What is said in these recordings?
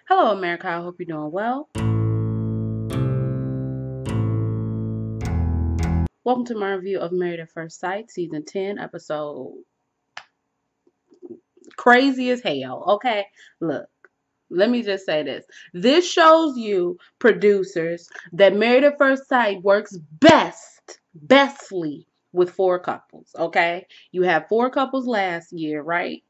Hello, America. I hope you're doing well. Welcome to my review of Married at First Sight, Season 10, episode crazy as hell. Okay, look, let me just say this. This shows you, producers, that Married at First Sight works bestly with four couples. Okay, you have four couples last year, right?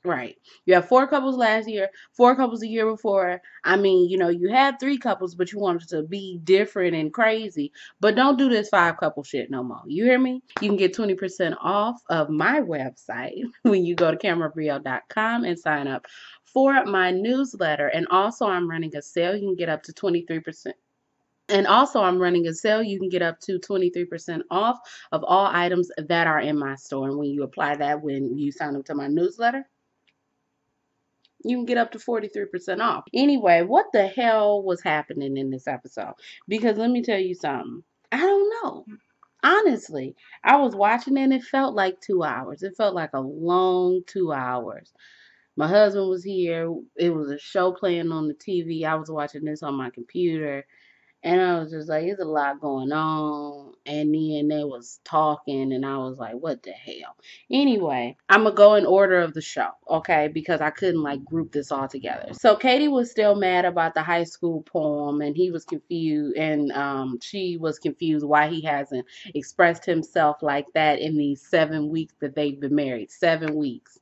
Right. You have four couples last year, four couples the year before. I mean, you had three couples, but you wanted to be different and crazy. But don't do this five couple shit no more. You hear me? You can get 20% off of my website when you go to camerabrio.com and sign up for my newsletter. And also, I'm running a sale. You can get up to 23%. And also, I'm running a sale. You can get up to 23% off of all items that are in my store. And when you apply that, when you sign up to my newsletter, you can get up to 43% off. Anyway, what the hell was happening in this episode? Because let me tell you something. I don't know. Honestly, I was watching it and it felt like 2 hours. It felt like a long 2 hours. My husband was here. It was a show playing on the TV. I was watching this on my computer. And I was just like, there's a lot going on. And then they was talking, and I was like, what the hell? Anyway, I'm going to go in order of the show, okay? Because I couldn't, group this all together. So Katie was still mad about the high school poem, and he was confused, and she was confused why he hasn't expressed himself like that in these 7 weeks that they've been married. 7 weeks.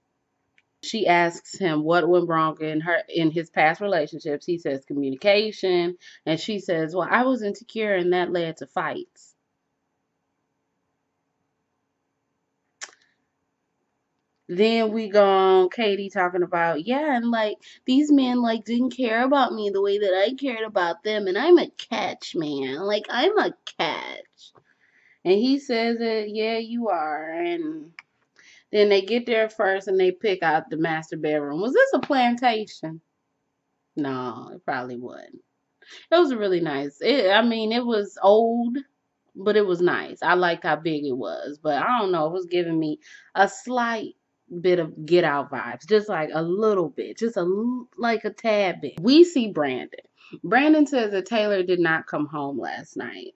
She asks him what went wrong in his past relationships. He says communication, and she says, "Well, I was insecure, and that led to fights." Then we go on Katie talking about, yeah, and these men didn't care about me the way that I cared about them, and I'm a catch, man. I'm a catch. And he says that, yeah, you are. And then they get there first and they pick out the master bedroom. Was this a plantation? No, it probably wasn't. It was really nice. It was old, but it was nice. I liked how big it was, but I don't know. It was giving me a slight bit of Get Out vibes, just like a little bit, just like a tad bit. We see Brandon. Brandon says that Taylor did not come home last night.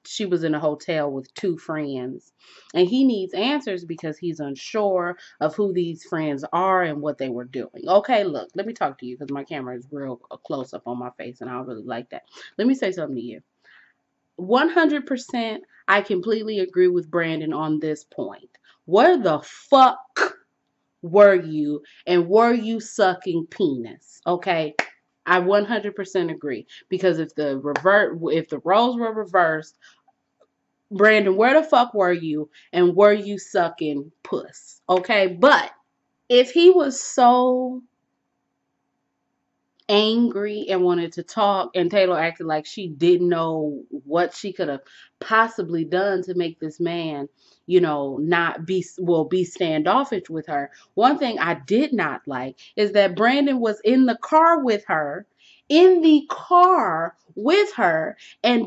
She was in a hotel with two friends, and he needs answers because he's unsure of who these friends are and what they were doing. Okay, look, let me talk to you because my camera is real close up on my face, and I don't really like that. Let me say something to you. 100%, I completely agree with Brandon on this point. Where the fuck were you, and were you sucking penis? Okay, I 100% agree, because if the roles were reversed, Brandon, where the fuck were you, and were you sucking puss? Okay, but if he was so angry and wanted to talk, and Taylor acted like she didn't know what she could have possibly done to make this man, not be standoffish with her. One thing I did not like is that Brandon was in the car with her, and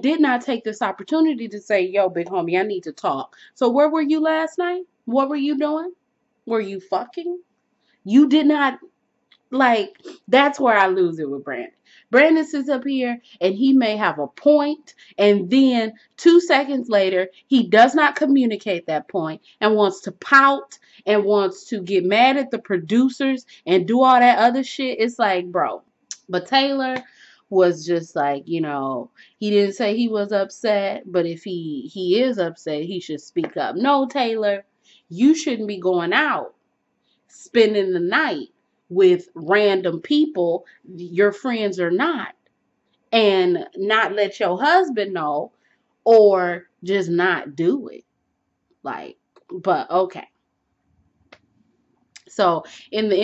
did not take this opportunity to say, yo, big homie, I need to talk. So where were you last night? What were you doing? Were you fucking? You did not. That's where I lose it with Brandon. Brandon sits up here and he may have a point, and then 2 seconds later, he does not communicate that point and wants to pout and wants to get mad at the producers and do all that other shit. It's like, bro. But Taylor was just like, he didn't say he was upset, but if he is upset, he should speak up. No, Taylor, you shouldn't be going out spending the night with random people, your friends or not, and not let your husband know, or just not do it. But okay. So in the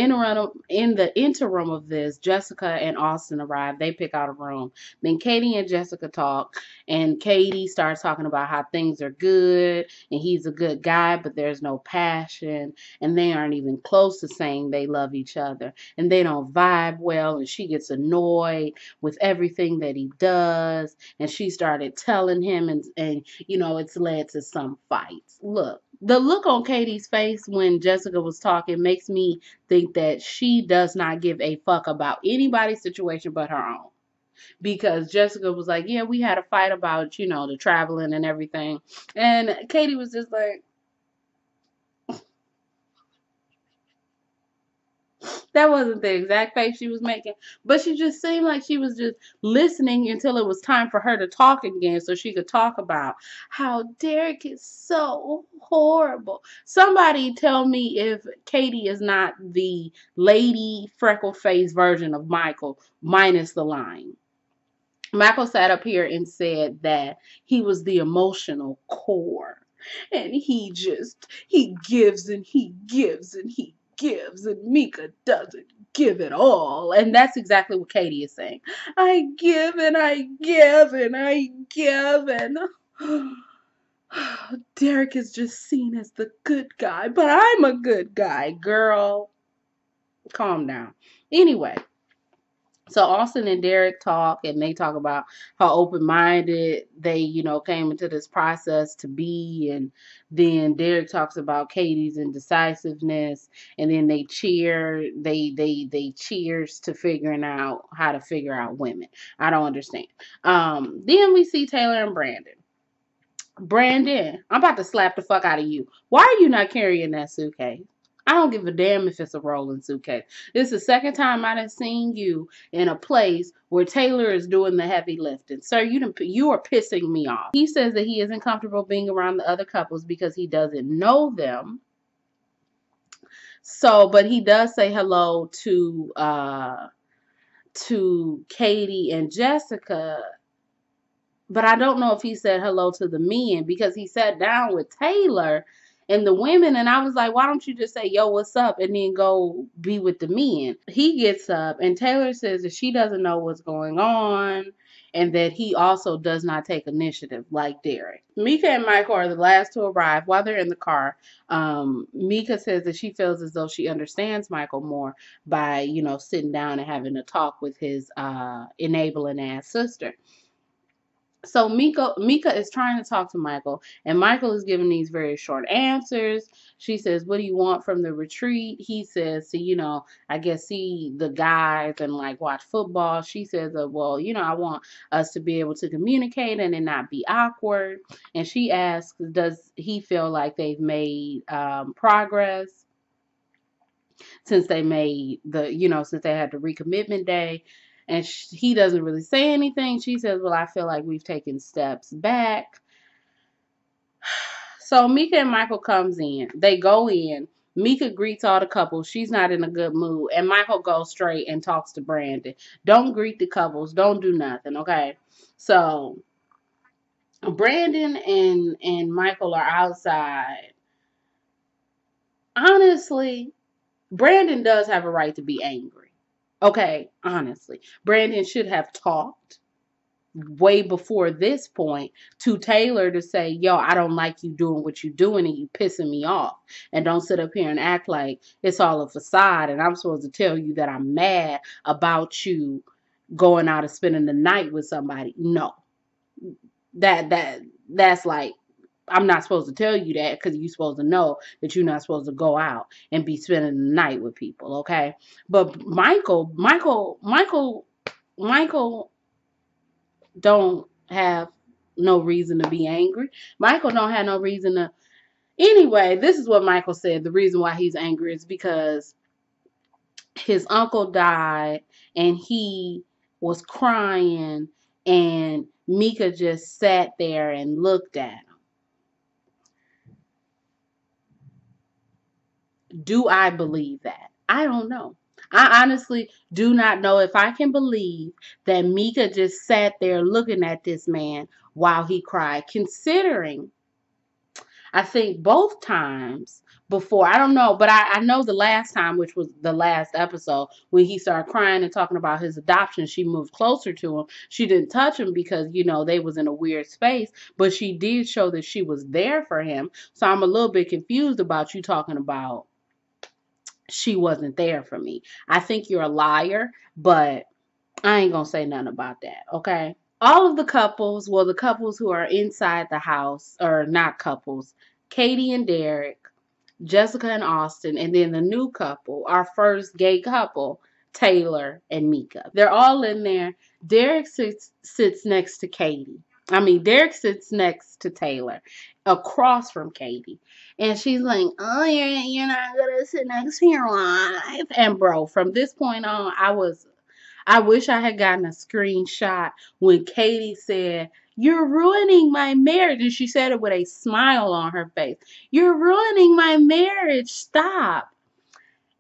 interim of this, Jessica and Austin arrive. They pick out a room. Then Katie and Jessica talk, and Katie starts talking about how things are good and he's a good guy, but there's no passion, and they aren't even close to saying they love each other, and they don't vibe well, and she gets annoyed with everything that he does, and she started telling him, and it's led to some fights. Look, The look on Katie's face when Jessica was talking makes me think that she does not give a fuck about anybody's situation but her own. Because Jessica was like, yeah, we had a fight about, the traveling and everything. And Katie was just like, that wasn't the exact face she was making, but she just seemed like she was just listening until it was time for her to talk again so she could talk about how Derek is so horrible. Somebody tell me if Katie is not the lady freckle face version of Michael minus the line. Michael sat up here and said that he was the emotional core. And he gives and he gives and he gives, and Mika doesn't give it all. And that's exactly what Katie is saying. I give and I give and I give, and Derek is just seen as the good guy, but I'm a good guy, girl. Calm down. Anyway, so Austin and Derek talk, and they talk about how open-minded they, came into this process to be. And then Derek talks about Katie's indecisiveness, and then they cheers to figuring out how to figure out women. I don't understand. Then we see Taylor and Brandon. Brandon, I'm about to slap the fuck out of you. Why are you not carrying that suitcase? I don't give a damn if it's a rolling suitcase. This is the second time I done seen you in a place where Taylor is doing the heavy lifting. Sir, you are pissing me off. He says that he isn't comfortable being around the other couples because he doesn't know them. So, but he does say hello to Katie and Jessica, but I don't know if he said hello to the men because he sat down with Taylor and the women, and I was like, why don't you just say, yo, what's up, and then go be with the men? He gets up, and Taylor says that she doesn't know what's going on and that he also does not take initiative like Derek. Mika and Michael are the last to arrive. While they're in the car, Mika says that she feels as though she understands Michael more by, sitting down and having a talk with his enabling ass sister. So Mika is trying to talk to Michael, and Michael is giving these very short answers. She says, what do you want from the retreat? He says to, I guess see the guys and like watch football. She says, well, I want us to be able to communicate and it not be awkward. And she asks, does he feel like they've made progress since they made since they had the recommitment day? And he doesn't really say anything. She says, well, I feel like we've taken steps back. So Mika and Michael comes in. They go in. Mika greets all the couples. She's not in a good mood. And Michael goes straight and talks to Brandon. Don't greet the couples. Don't do nothing, okay? So Brandon and Michael are outside. Honestly, Brandon does have a right to be angry. Okay, honestly. Brandon should have talked way before this point to Taylor to say, yo, I don't like you doing what you're doing and you pissing me off. And don't sit up here and act like it's all a facade and I'm supposed to tell you that I'm mad about you going out and spending the night with somebody. No. That's like, I'm not supposed to tell you that because you're supposed to know that you're not supposed to go out and be spending the night with people, okay? But Michael don't have no reason to be angry. Michael don't have no reason to. Anyway, this is what Michael said. The reason why he's angry is because his uncle died and he was crying and Mika just sat there and looked at him. Do I believe that? I don't know. I honestly do not know if I can believe that Mika just sat there looking at this man while he cried, considering I think both times before, I don't know, but I know the last time, which was the last episode, when he started crying and talking about his adoption, she moved closer to him. She didn't touch him because, they was in a weird space, but she did show that she was there for him. So I'm a little bit confused about you talking about she wasn't there for me. I think you're a liar, but I ain't gonna say nothing about that, okay? All of the couples, well, the couples who are inside the house, or not couples, Katie and Derek, Jessica and Austin, and then the new couple, our first gay couple, Taylor and Mika. They're all in there. Derek sits next to Katie. Derek sits next to Taylor, across from Katie. And she's like, oh, you're not going to sit next to your wife. And bro, from this point on, I wish I had gotten a screenshot when Katie said, you're ruining my marriage. And she said it with a smile on her face. You're ruining my marriage. Stop.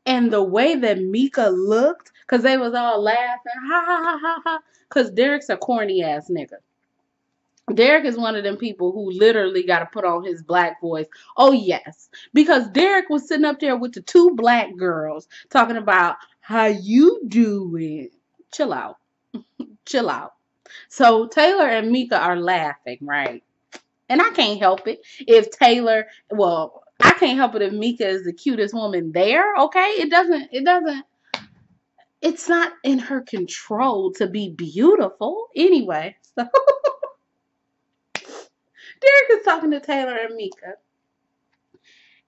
And the way that Mika looked, because they was all laughing, ha ha ha ha ha, because Derek's a corny ass nigga. Derek is one of them people who literally got to put on his black voice. Oh, yes. Because Derek was sitting up there with the two black girls talking about how you doing. Chill out. Chill out. So Taylor and Mika are laughing, right? And I can't help it if I can't help it if Mika is the cutest woman there, okay? It's not in her control to be beautiful. Anyway, so Derek is talking to Taylor and Mika.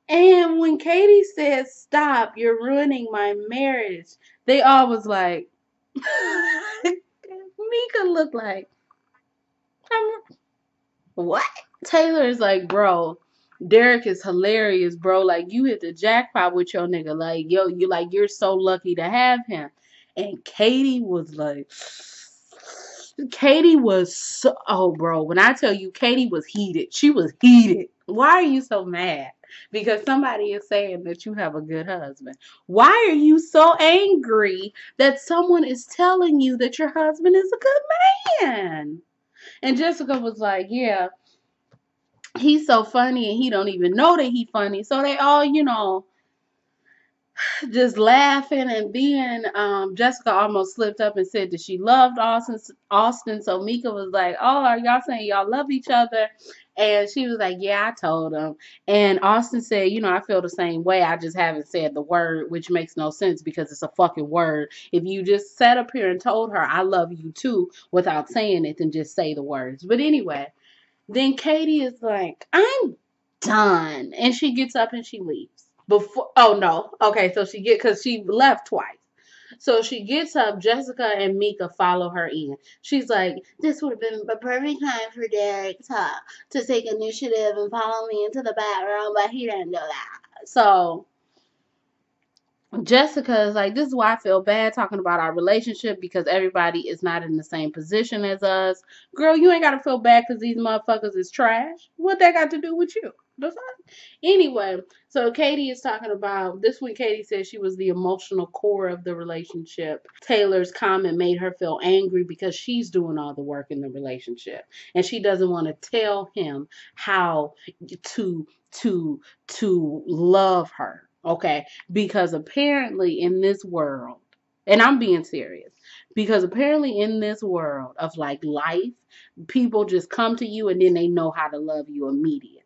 And when Katie said, stop, you're ruining my marriage, they all was like, Mika looked like, what? Taylor is like, bro, Derek is hilarious, bro. Like, you hit the jackpot with your nigga. Like, yo, you're so lucky to have him. And Katie was so, oh, bro, when I tell you Katie was heated, she was heated. Why are you so mad? Because somebody is saying that you have a good husband. Why are you so angry that someone is telling you that your husband is a good man? And Jessica was like, yeah, he's so funny and he don't even know that he funny. So they all, just laughing. And then Jessica almost slipped up and said that she loved Austin. So Mika was like, oh, are y'all saying y'all love each other? And she was like, yeah, I told him. And Austin said, I feel the same way. I just haven't said the word, which makes no sense because it's a fucking word. If you just sat up here and told her, I love you too, without saying it, then just say the words. But anyway, then Katie is like, I'm done. And she gets up and she leaves. Oh no. Okay, so because she left twice. So she gets up, Jessica and Mika follow her in. She's like, this would have been the perfect time for Derek to take initiative and follow me into the bathroom, but he didn't do that. So Jessica is like, this is why I feel bad talking about our relationship because everybody is not in the same position as us. Girl, you ain't got to feel bad because these motherfuckers is trash. What that got to do with you? Anyway, so Katie is talking about this when Katie said she was the emotional core of the relationship. Taylor's comment made her feel angry because she's doing all the work in the relationship and she doesn't want to tell him how to love her. Okay, because apparently in this world, and I'm being serious, because apparently in this world of like life, people just come to you and then they know how to love you immediately.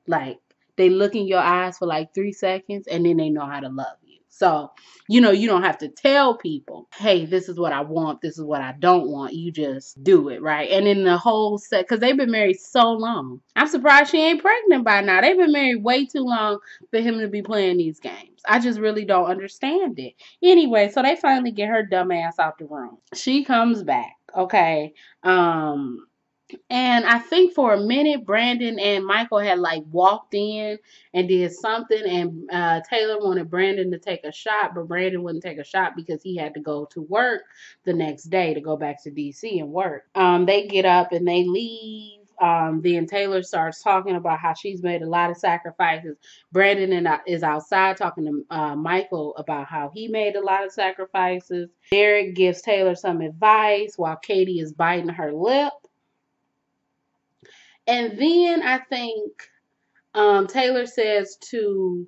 Like they look in your eyes for like 3 seconds and then they know how to love you. So, you don't have to tell people, hey, this is what I want, this is what I don't want. You just do it, right? And in the whole set, because they've been married so long. I'm surprised she ain't pregnant by now. They've been married way too long for him to be playing these games. I just really don't understand it. Anyway, so they finally get her dumb ass out the room. She comes back, okay? And I think for a minute, Brandon and Michael had like walked in and did something, and Taylor wanted Brandon to take a shot, but Brandon wouldn't take a shot because he had to go to work the next day to go back to DC and work. They get up and they leave. Then Taylor starts talking about how she's made a lot of sacrifices. Brandon is outside talking to Michael about how he made a lot of sacrifices. Derek gives Taylor some advice while Katie is biting her lip. And then I think Taylor says to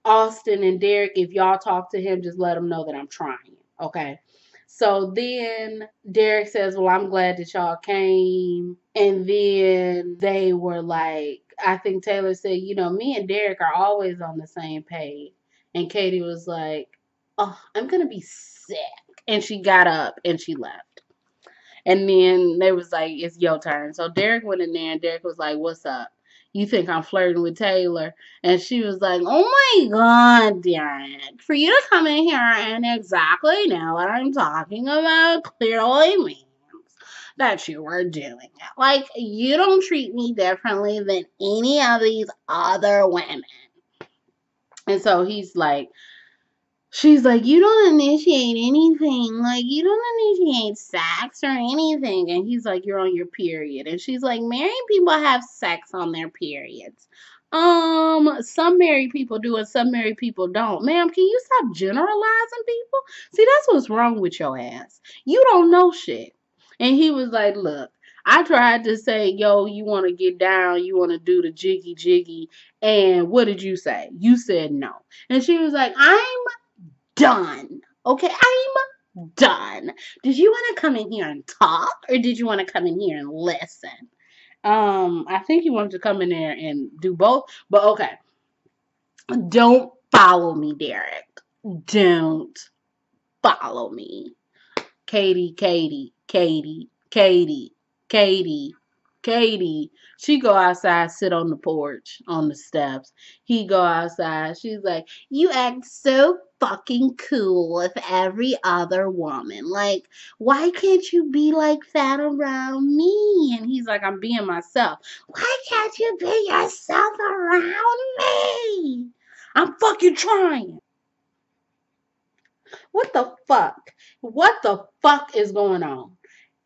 Austin and Derek, if y'all talk to him, just let him know that I'm trying. Okay. So then Derek says, well, I'm glad that y'all came. And then they were like, I think Taylor said, me and Derek are always on the same page. And Katie was like, oh, I'm going to be sick. And she got up and she left. And then they was like, it's your turn. So Derek went in there and Derek was like, what's up? You think I'm flirting with Taylor? And she was like, oh my God, Derek, for you to come in here and exactly know what I'm talking about clearly means that you were doing it. Like, you don't treat me differently than any of these other women. And so he's like, she's like, you don't initiate anything. Like, you don't initiate sex or anything. And he's like, you're on your period. And she's like, married people have sex on their periods. Some married people do and some married people don't. Ma'am, can you stop generalizing people? See, that's what's wrong with your ass. You don't know shit. And he was like, look, I tried to say, yo, you want to get down, you want to do the jiggy jiggy. And what did you say? You said no. And she was like, I'm done. Okay, I'm done. Did you want to come in here and talk or did you want to come in here and listen? I think you wanted to come in there and do both, but okay. Don't follow me, Derek. Don't follow me. Katie, Katie, Katie, Katie, Katie, Katie. She go outside, sit on the porch, on the steps. He go outside. She's like, you act so fucking cool with every other woman. Like, why can't you be like that around me? And he's like, I'm being myself. Why can't you be yourself around me? I'm fucking trying. What the fuck? What the fuck is going on?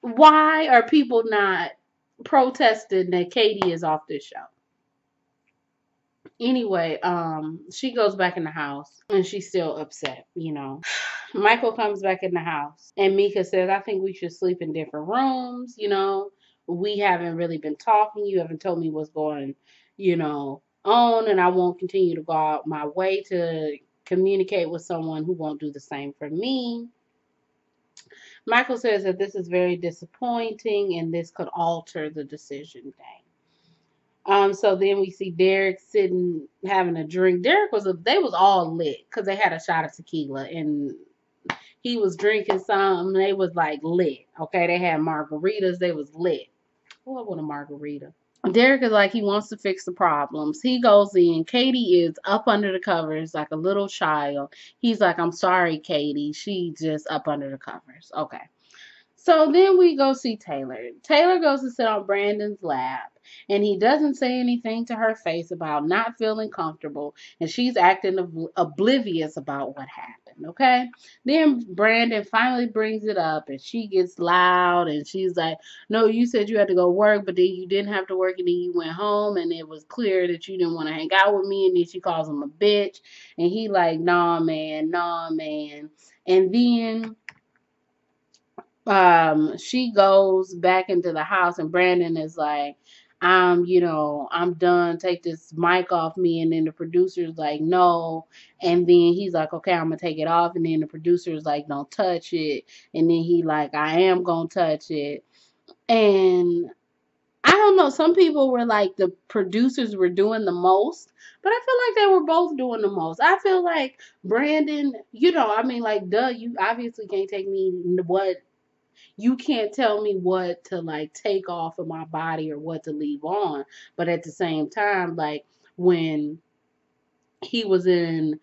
Why are people not protesting that Katie is off this show? Anyway, she goes back in the house and she's still upset, you know. Michael comes back in the house and Mika says, I think we should sleep in different rooms, you know. We haven't really been talking. You haven't told me what's going, on, and I won't continue to go out my way to communicate with someone who won't do the same for me. Michael says that this is very disappointing and this could alter the decision day. So then we see Derek sitting having a drink. They was all lit because they had a shot of tequila and he was drinking some. They was like lit. Okay, they had margaritas. They was lit. Oh, I want a margarita. Derek is like he wants to fix the problems. He goes in. Katie is up under the covers like a little child. He's like, I'm sorry, Katie. She just up under the covers. Okay. So then we go see Taylor. Taylor goes to sit on Brandon's lap, and he doesn't say anything to her face about not feeling comfortable, and she's acting oblivious about what happened, okay? Then Brandon finally brings it up, and she gets loud, and she's like, no, you said you had to go work, but then you didn't have to work, and then you went home, and it was clear that you didn't want to hang out with me, and then she calls him a bitch, and he like, nah, man, nah, man. And then she goes back into the house and Brandon is like, I'm done, take this mic off me. And then the producer's like, no. And then he's like, okay, I'm gonna take it off. And then the producer's like, don't touch it. And then he like, I am gonna touch it. And I don't know, some people were like the producers were doing the most, but I feel like they were both doing the most. I feel like Brandon, like, duh, you obviously can't take me what you can't tell me what to like take off of my body or what to leave on. But at the same time, like when he was in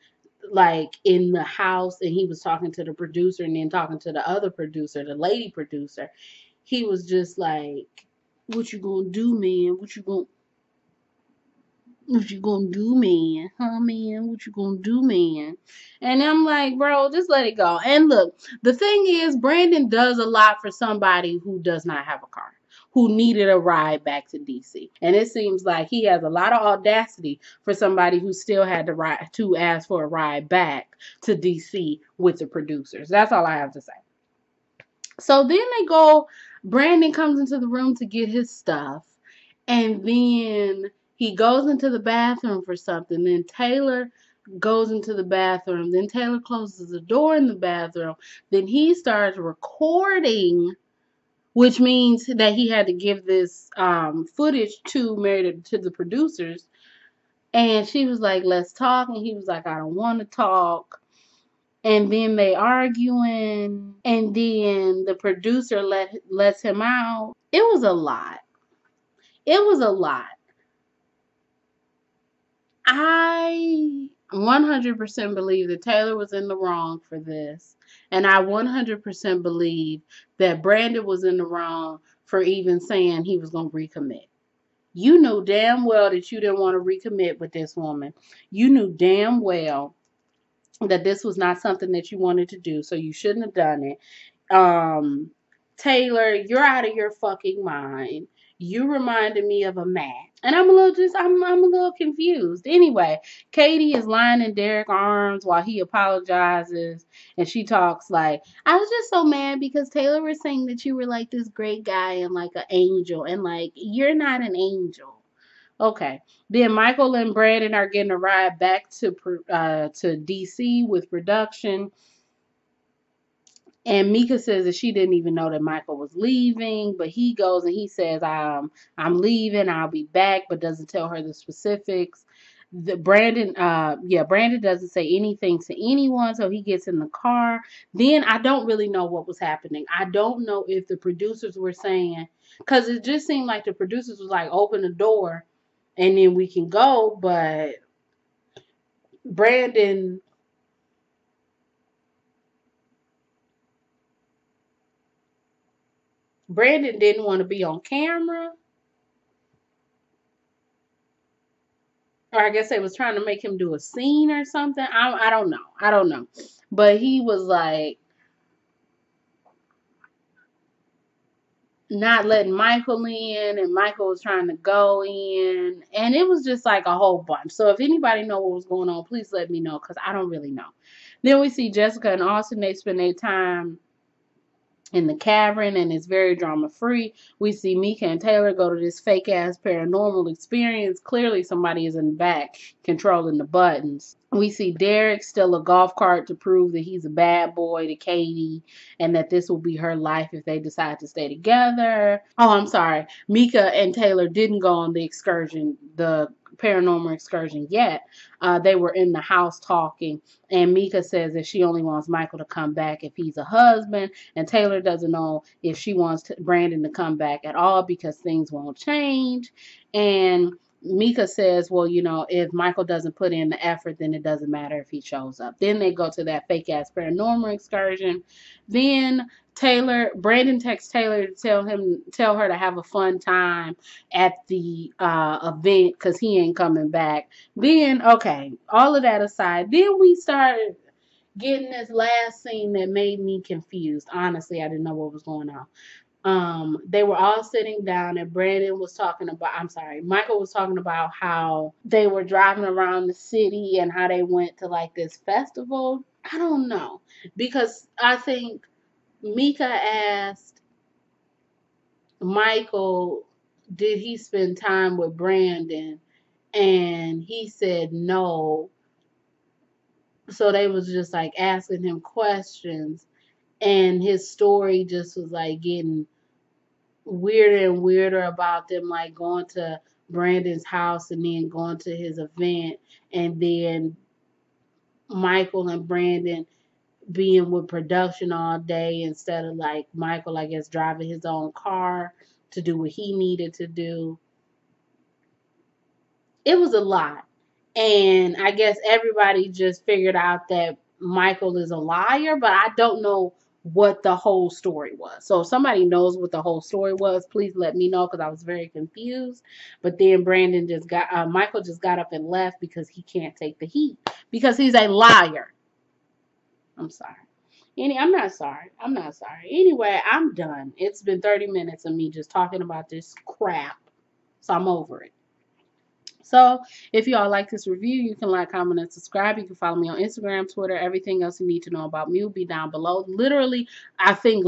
the house and he was talking to the producer and then talking to the other producer, the lady producer, he was just like, what you gonna do, man? What you gonna do, man? Huh, man? What you gonna do, man? And I'm like, bro, just let it go. And look, the thing is, Brandon does a lot for somebody who does not have a car, who needed a ride back to DC. And it seems like he has a lot of audacity for somebody who still had to ask for a ride back to DC with the producers. That's all I have to say. So then Brandon comes into the room to get his stuff. And then he goes into the bathroom for something. Then Taylor goes into the bathroom. Then Taylor closes the door in the bathroom. Then he starts recording, which means that he had to give this footage to the producers. And she was like, let's talk. And he was like, I don't want to talk. And then they arguing. And then the producer lets him out. It was a lot. It was a lot. I 100% believe that Taylor was in the wrong for this. And I 100% believe that Brandon was in the wrong for even saying he was going to recommit. You knew damn well that you didn't want to recommit with this woman. You knew damn well that this was not something that you wanted to do, so you shouldn't have done it. um Taylor, you're out of your fucking mind. You reminded me of a Matt. And I'm a little confused. Anyway, Katie is lying in Derek's arms while he apologizes, and she talks like, I was just so mad because Taylor was saying that you were like this great guy and like an angel, and like you're not an angel. Okay. Then Michael and Brandon are getting a ride back to DC with production. And Mika says that she didn't even know that Michael was leaving, but he goes and he says, I'm leaving, I'll be back, but doesn't tell her the specifics. Brandon doesn't say anything to anyone, so he gets in the car. Then I don't really know what was happening. I don't know if the producers were saying, because it just seemed like the producers was like, open the door and then we can go, but Brandon Brandon didn't want to be on camera. Or I guess they was trying to make him do a scene or something. I don't know. I don't know. But he was like not letting Michael in, and Michael was trying to go in, and it was just like a whole bunch. So if anybody know what was going on, please let me know, because I don't really know. Then we see Jessica and Austin. They spend their time in the cavern, and it's very drama free. We see Mika and Taylor go to this fake ass paranormal experience. Clearly somebody is in the back controlling the buttons. We see Derek steal a golf cart to prove that he's a bad boy to Katie, and that this will be her life if they decide to stay together. Oh, I'm sorry. Mika and Taylor didn't go on the paranormal excursion yet. They were in the house talking, and Mika says that she only wants Michael to come back if he's a husband, and Taylor doesn't know if she wants Brandon to come back at all because things won't change. And Mika says, well, if Michael doesn't put in the effort, then it doesn't matter if he shows up. Then they go to that fake ass paranormal excursion. Then Brandon texts Taylor to tell her to have a fun time at the event because he ain't coming back. Then, okay, all of that aside, then we started getting this last scene that made me confused. Honestly, I didn't know what was going on. They were all sitting down, and Michael was talking about how they were driving around the city and how they went to like this festival. I don't know, because I think Mika asked Michael, did he spend time with Brandon? And he said no. So they was just like asking him questions, and his story just was like getting weirder and weirder about them like going to Brandon's house and then going to his event, and then Michael and Brandon being with production all day instead of like Michael, I guess, driving his own car to do what he needed to do. It was a lot. And I guess everybody just figured out that Michael is a liar, but I don't know what the whole story was. So if somebody knows what the whole story was, please let me know, because I was very confused. But then Michael just got up and left because he can't take the heat because he's a liar. I'm sorry. I'm not sorry. I'm not sorry. Anyway, I'm done. It's been 30 minutes of me just talking about this crap. So I'm over it. So if you all like this review, you can like, comment, and subscribe. You can follow me on Instagram, Twitter. Everything else you need to know about me will be down below. Literally, I think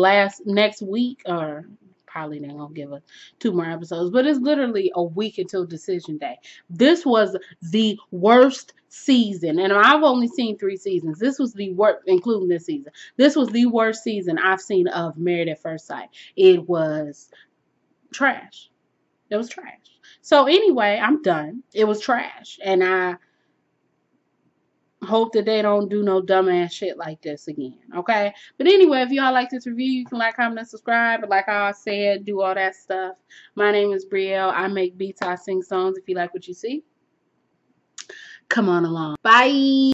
next week, or probably they're gonna give us 2 more episodes, but it's literally a week until decision day. This was the worst season, and I've only seen 3 seasons. This was the worst, including this season. This was the worst season I've seen of Married at First Sight. It was trash. It was trash. So anyway, I'm done. It was trash. And I hope that they don't do no dumbass shit like this again. Okay? But anyway, if y'all like this review, you can like, comment, and subscribe. But like I said, do all that stuff. My name is Brielle. I make beats, I sing songs if you like what you see. come on along. Bye.